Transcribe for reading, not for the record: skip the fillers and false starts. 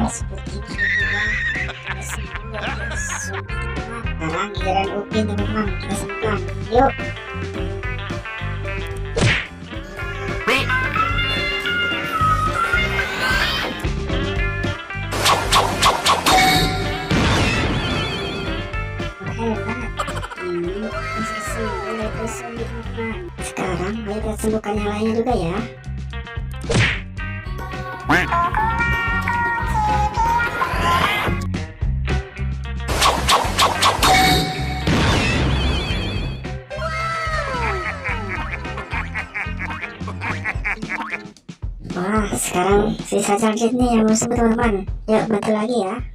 seperti ini teman-teman. Sekarang giliran Upin teman-teman, kita sembuhkan. Yuk. Sekarang ayo kita sembuhkan yang lainnya juga ya. Wah, sekarang sisa target nih yang mau sembuh teman-teman. Yuk bantu lagi ya.